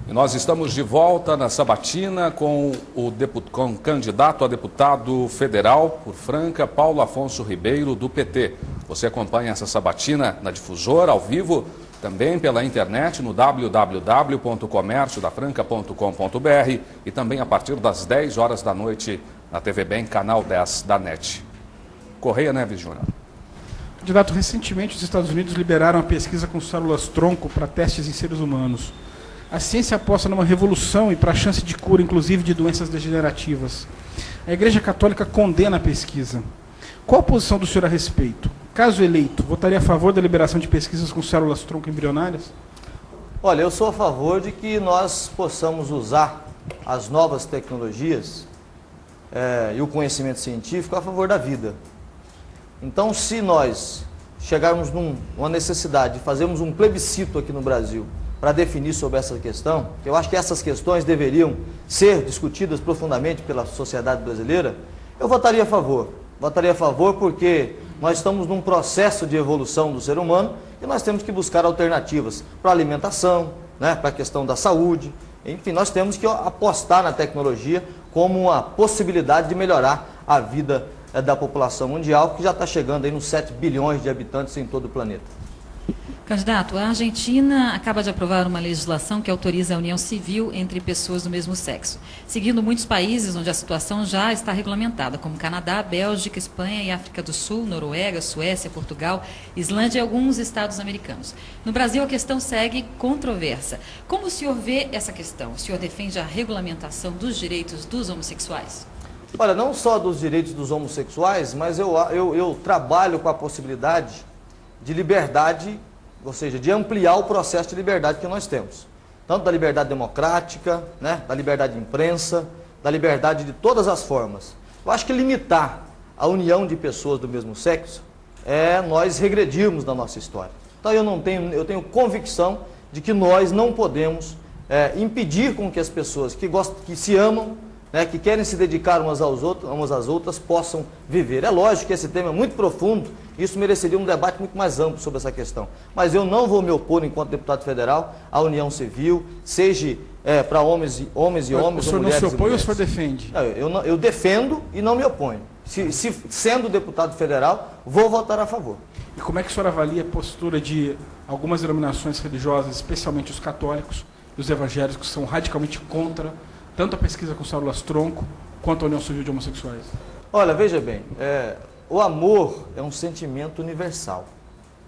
E nós estamos de volta na sabatina com o candidato a deputado federal por Franca, Paulo Afonso Ribeiro, do PT. Você acompanha essa sabatina na difusora, ao vivo, também pela internet no www.comérciodafranca.com.br e também a partir das 10 horas da noite na TV Bem, canal 10 da NET. Correia Neves Júnior. Candidato, recentemente os Estados Unidos liberaram a pesquisa com células-tronco para testes em seres humanos. A ciência aposta numa revolução e para a chance de cura, inclusive, de doenças degenerativas. A Igreja Católica condena a pesquisa. Qual a posição do senhor a respeito? Caso eleito, votaria a favor da liberação de pesquisas com células-tronco embrionárias? Olha, eu sou a favor de que nós possamos usar as novas tecnologias e o conhecimento científico a favor da vida. Então, se nós chegarmos numa necessidade de fazermos um plebiscito aqui no Brasil para definir sobre essa questão, eu acho que essas questões deveriam ser discutidas profundamente pela sociedade brasileira, eu votaria a favor. Votaria a favor porque nós estamos num processo de evolução do ser humano e nós temos que buscar alternativas para a alimentação, né, para a questão da saúde. Enfim, nós temos que apostar na tecnologia como uma possibilidade de melhorar a vida da população mundial, que já está chegando aí nos 7 bilhões de habitantes em todo o planeta. Candidato, a Argentina acaba de aprovar uma legislação que autoriza a união civil entre pessoas do mesmo sexo, seguindo muitos países onde a situação já está regulamentada, como Canadá, Bélgica, Espanha e África do Sul, Noruega, Suécia, Portugal, Islândia e alguns estados americanos. No Brasil, a questão segue controversa. Como o senhor vê essa questão? O senhor defende a regulamentação dos direitos dos homossexuais? Olha, não só dos direitos dos homossexuais, mas eu trabalho com a possibilidade de liberdade, ou seja, de ampliar o processo de liberdade que nós temos. Tanto da liberdade democrática, né, da liberdade de imprensa, da liberdade de todas as formas. Eu acho que limitar a união de pessoas do mesmo sexo é nós regredirmos na nossa história. Então eu tenho convicção de que nós não podemos impedir com que as pessoas que se amam, né, que querem se dedicar umas às outras, possam viver. É lógico que esse tema é muito profundo, isso mereceria um debate muito mais amplo sobre essa questão. Mas eu não vou me opor, enquanto deputado federal, à união civil, seja para homens e homens, ou mulheres e mulheres. O senhor não se opõe ou o senhor defende? Eu defendo e não me oponho. Sendo deputado federal, vou votar a favor. E como é que o senhor avalia a postura de algumas denominações religiosas, especialmente os católicos e os evangélicos, que são radicalmente contra tanto a pesquisa com células-tronco, quanto a união civil de homossexuais? Olha, veja bem, o amor é um sentimento universal,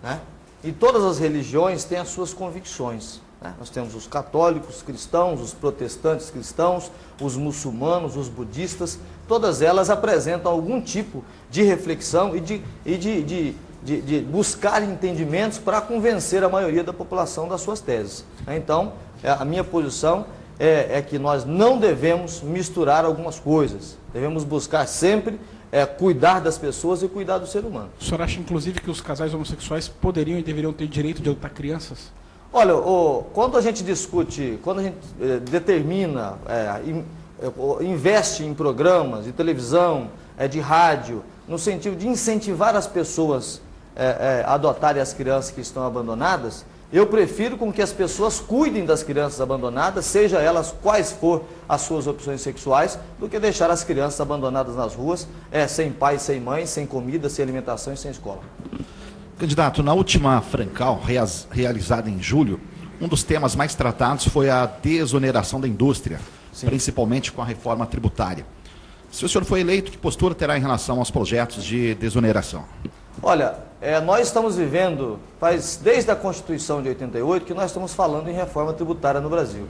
né? E todas as religiões têm as suas convicções, né? Nós temos os católicos cristãos, os protestantes cristãos, os muçulmanos, os budistas, todas elas apresentam algum tipo de reflexão e de buscar entendimentos para convencer a maioria da população das suas teses. Então, a minha posição é que nós não devemos misturar algumas coisas. Devemos buscar sempre cuidar das pessoas e cuidar do ser humano. O senhor acha, inclusive, que os casais homossexuais poderiam e deveriam ter direito de adotar crianças? Olha, quando a gente discute, quando a gente determina, investe em programas de televisão, de rádio, no sentido de incentivar as pessoas a adotarem as crianças que estão abandonadas, eu prefiro com que as pessoas cuidem das crianças abandonadas, seja elas quais for as suas opções sexuais, do que deixar as crianças abandonadas nas ruas, sem pai, sem mãe, sem comida, sem alimentação e sem escola. Candidato, na última Francal, realizada em julho, um dos temas mais tratados foi a desoneração da indústria, sim, principalmente com a reforma tributária. Se o senhor foi eleito, que postura terá em relação aos projetos de desoneração? Olha, nós estamos vivendo, desde a Constituição de 88, que nós estamos falando em reforma tributária no Brasil.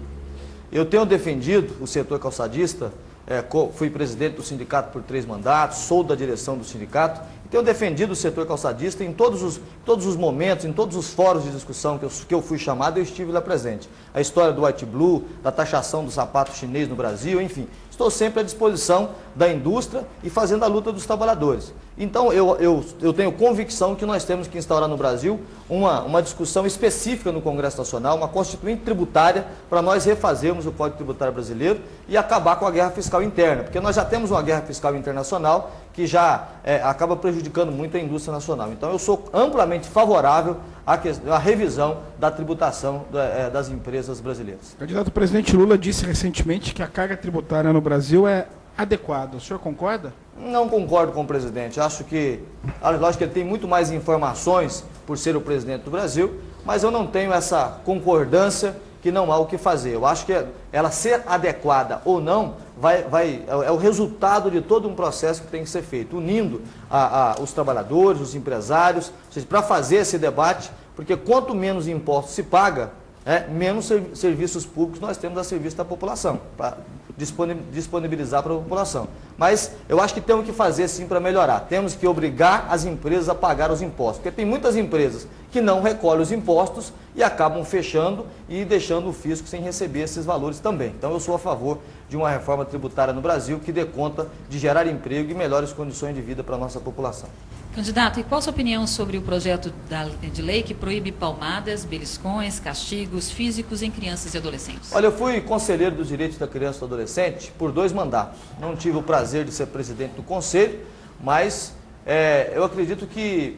Eu tenho defendido o setor calçadista, fui presidente do sindicato por 3 mandatos, sou da direção do sindicato, e tenho defendido o setor calçadista em todos os momentos, em todos os fóruns de discussão que eu fui chamado, eu estive lá presente. A história do White Blue, da taxação do sapato chinês no Brasil, enfim. Estou sempre à disposição da indústria e fazendo a luta dos trabalhadores. Então, eu tenho convicção que nós temos que instaurar no Brasil uma discussão específica no Congresso Nacional, uma constituinte tributária, para nós refazermos o Código Tributário Brasileiro e acabar com a guerra fiscal interna, porque nós já temos uma guerra fiscal internacional que já acaba prejudicando muito a indústria nacional. Então, eu sou amplamente favorável a revisão da tributação das empresas brasileiras. O candidato presidente Lula disse recentemente que a carga tributária no Brasil é adequada. O senhor concorda? Não concordo com o presidente. Acho que, lógico que ele tem muito mais informações por ser o presidente do Brasil, mas eu não tenho essa concordância que não há o que fazer. Eu acho que ela ser adequada ou não é o resultado de todo um processo que tem que ser feito, unindo os trabalhadores, os empresários, ou seja, para fazer esse debate, porque quanto menos impostos se paga, menos serviços públicos nós temos a serviço da população, para disponibilizar para a população. Mas eu acho que temos que fazer sim para melhorar. Temos que obrigar as empresas a pagar os impostos, porque tem muitas empresas que não recolhem os impostos e acabam fechando e deixando o fisco sem receber esses valores também. Então eu sou a favor de uma reforma tributária no Brasil que dê conta de gerar emprego e melhores condições de vida para a nossa população. Candidato, e qual a sua opinião sobre o projeto de lei que proíbe palmadas, beliscões, castigos físicos em crianças e adolescentes? Olha, eu fui conselheiro dos direitos da criança e do adolescente por 2 mandatos. Não tive o prazer de ser presidente do conselho, mas eu acredito que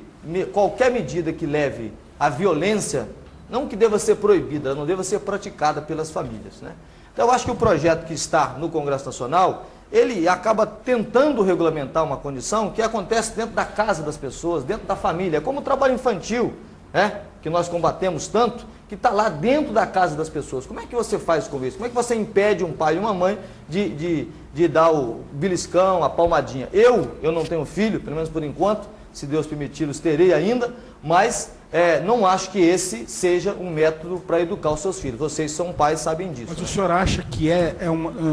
qualquer medida que leve à violência, não que deva ser proibida, não deva ser praticada pelas famílias, né? Então eu acho que o projeto que está no Congresso Nacional, ele acaba tentando regulamentar uma condição que acontece dentro da casa das pessoas, dentro da família, como o trabalho infantil, que nós combatemos tanto, que está lá dentro da casa das pessoas. Como é que você faz com isso? Como é que você impede um pai e uma mãe de dar o beliscão, a palmadinha? Eu não tenho filho, pelo menos por enquanto, se Deus permitir, os terei ainda, mas não acho que esse seja um método para educar os seus filhos. Vocês são pais, sabem disso. Mas o senhor acha que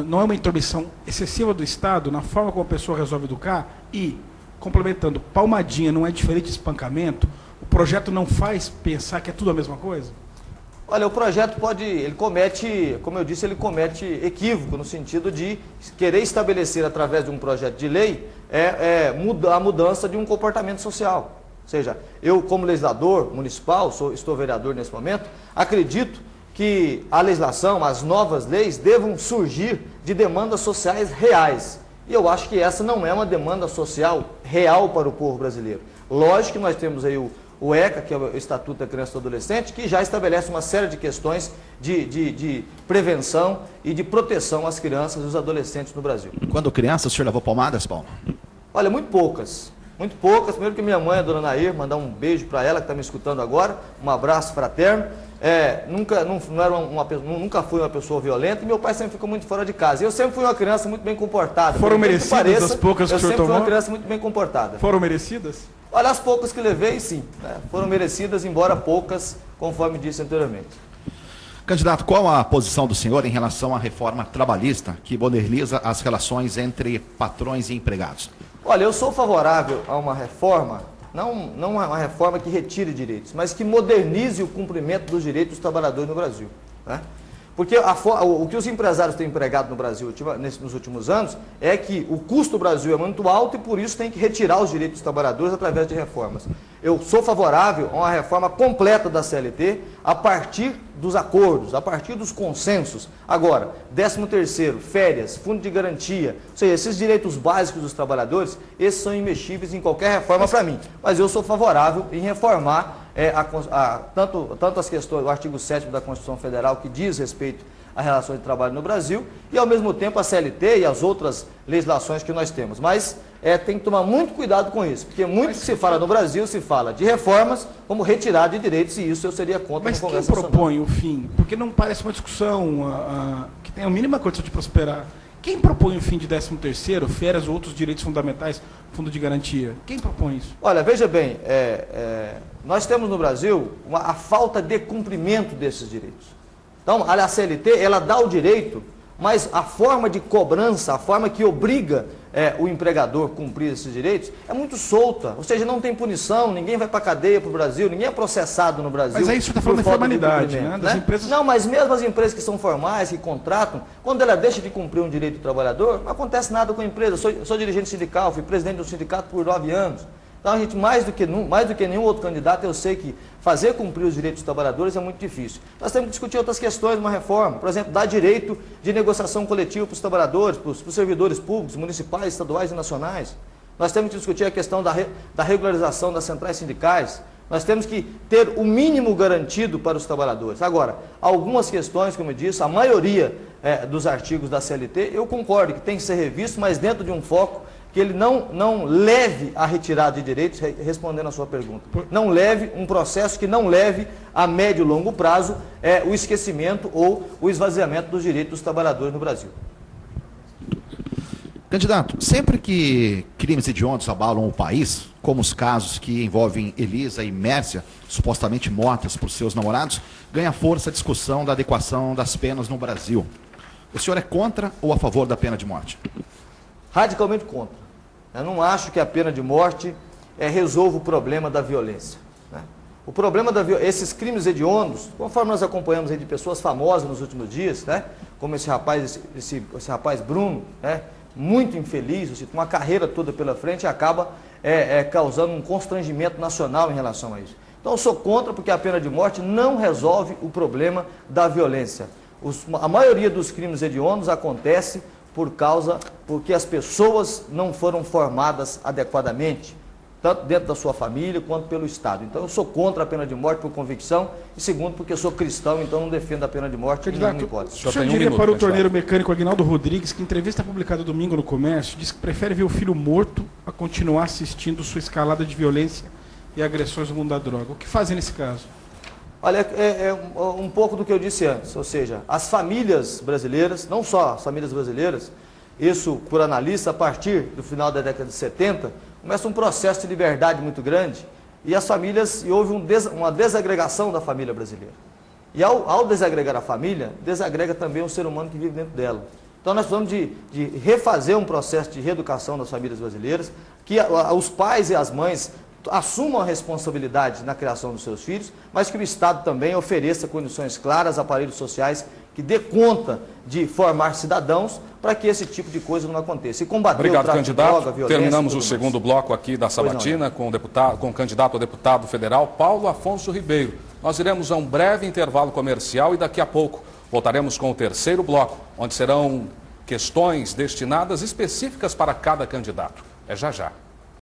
não é uma intromissão excessiva do Estado na forma como a pessoa resolve educar? E, complementando, palmadinha não é diferente de espancamento? O projeto não faz pensar que é tudo a mesma coisa? Olha, o projeto ele comete, como eu disse, ele comete equívoco no sentido de querer estabelecer através de um projeto de lei a mudança de um comportamento social. Ou seja, eu como legislador municipal, estou vereador nesse momento, acredito que a legislação, as novas leis devam surgir de demandas sociais reais. E eu acho que essa não é uma demanda social real para o povo brasileiro. Lógico que nós temos aí o ECA, que é o Estatuto da Criança e do Adolescente, que já estabelece uma série de questões de prevenção e de proteção às crianças e aos adolescentes no Brasil. Quando criança, o senhor levou palmadas, Paulo? Olha, muito poucas. Muito poucas. Primeiro que minha mãe, a dona Nair, mandar um beijo para ela, que está me escutando agora, um abraço fraterno. Nunca fui uma pessoa violenta e meu pai sempre ficou muito fora de casa. Eu sempre fui uma criança muito bem comportada. Foram merecidas as poucas que o senhor tomou? Eu sempre fui uma criança muito bem comportada. Foram merecidas? Olha, as poucas que levei, sim. Foram merecidas, embora poucas, conforme disse anteriormente. Candidato, qual a posição do senhor em relação à reforma trabalhista que moderniza as relações entre patrões e empregados? Olha, eu sou favorável a uma reforma, não uma reforma que retire direitos, mas que modernize o cumprimento dos direitos dos trabalhadores no Brasil, né? Porque o que os empresários têm empregado no Brasil nos últimos anos é que o custo do Brasil é muito alto e por isso tem que retirar os direitos dos trabalhadores através de reformas. Eu sou favorável a uma reforma completa da CLT a partir dos acordos, a partir dos consensos. Agora, 13º, férias, fundo de garantia, ou seja, esses direitos básicos dos trabalhadores, esses são imexíveis em qualquer reforma para mim. Mas eu sou favorável em reformar tanto as questões, o artigo 7º da Constituição Federal, que diz respeito a relações de trabalho no Brasil, e ao mesmo tempo a CLT e as outras legislações que nós temos. Mas tem que tomar muito cuidado com isso, porque muito que se fala no Brasil, se fala de reformas como retirada de direitos, e isso eu seria contra no Congresso Nacional. Mas quem propõe o fim? Porque não parece uma discussão que tem a mínima condição de prosperar. Quem propõe o fim de 13º, férias ou outros direitos fundamentais, fundo de garantia? Quem propõe isso? Olha, veja bem, nós temos no Brasil a falta de cumprimento desses direitos. Então, a CLT, ela dá o direito, mas a forma de cobrança, a forma que obriga o empregador a cumprir esses direitos, é muito solta. Ou seja, não tem punição, ninguém vai para a cadeia para o Brasil, ninguém é processado no Brasil. Mas aí isso está falando de formalidade, né? Das empresas... Não, mas mesmo as empresas que são formais, que contratam, quando ela deixa de cumprir um direito do trabalhador, não acontece nada com a empresa. Sou dirigente sindical, fui presidente do sindicato por 9 anos. Então, a gente, mais do que nenhum outro candidato, eu sei que fazer cumprir os direitos dos trabalhadores é muito difícil. Nós temos que discutir outras questões de uma reforma. Por exemplo, dar direito de negociação coletiva para os trabalhadores, para os servidores públicos, municipais, estaduais e nacionais. Nós temos que discutir a questão da regularização das centrais sindicais. Nós temos que ter o mínimo garantido para os trabalhadores. Agora, algumas questões, como eu disse, a maioria dos artigos da CLT, eu concordo que tem que ser revisto, mas dentro de um foco que ele não leve à retirada de direitos, respondendo a sua pergunta. Não leve um processo que não leve a médio e longo prazo o esquecimento ou o esvaziamento dos direitos dos trabalhadores no Brasil. Candidato, sempre que crimes hediondos abalam o país, como os casos que envolvem Elisa e Mércia, supostamente mortas por seus namorados, ganha força a discussão da adequação das penas no Brasil. O senhor é contra ou a favor da pena de morte? Radicalmente contra. Eu não acho que a pena de morte resolva o problema da violência. Né? O problema esses crimes hediondos, conforme nós acompanhamos aí de pessoas famosas nos últimos dias, né? Como esse rapaz Bruno, né? Muito infeliz, com uma carreira toda pela frente, acaba causando um constrangimento nacional em relação a isso. Então eu sou contra, porque a pena de morte não resolve o problema da violência. A maioria dos crimes hediondos acontece porque as pessoas não foram formadas adequadamente, tanto dentro da sua família quanto pelo Estado. Então eu sou contra a pena de morte por convicção e segundo porque eu sou cristão, então não defendo a pena de morte em nenhuma hipótese. O senhor diria para o torneiro mecânico Aguinaldo Rodrigues, que em entrevista publicada domingo no Comércio, disse que prefere ver o filho morto a continuar assistindo sua escalada de violência e agressões no mundo da droga. O que fazer nesse caso? Olha, um pouco do que eu disse antes, ou seja, as famílias brasileiras, não só as famílias brasileiras, isso por analista, a partir do final da década de 70, começa um processo de liberdade muito grande e as famílias, e houve uma desagregação da família brasileira. E ao desagregar a família, desagrega também o ser humano que vive dentro dela. Então nós precisamos de refazer um processo de reeducação das famílias brasileiras, que os pais e as mães assumam a responsabilidade na criação dos seus filhos, mas que o Estado também ofereça condições claras, aparelhos sociais, que dê conta de formar cidadãos para que esse tipo de coisa não aconteça. E combater Obrigado, o tráfico candidato. de droga, violência... Terminamos o segundo bloco aqui da sabatina com o candidato a deputado federal Paulo Afonso Ribeiro. Nós iremos a um breve intervalo comercial e daqui a pouco voltaremos com o terceiro bloco, onde serão questões destinadas específicas para cada candidato. É já já.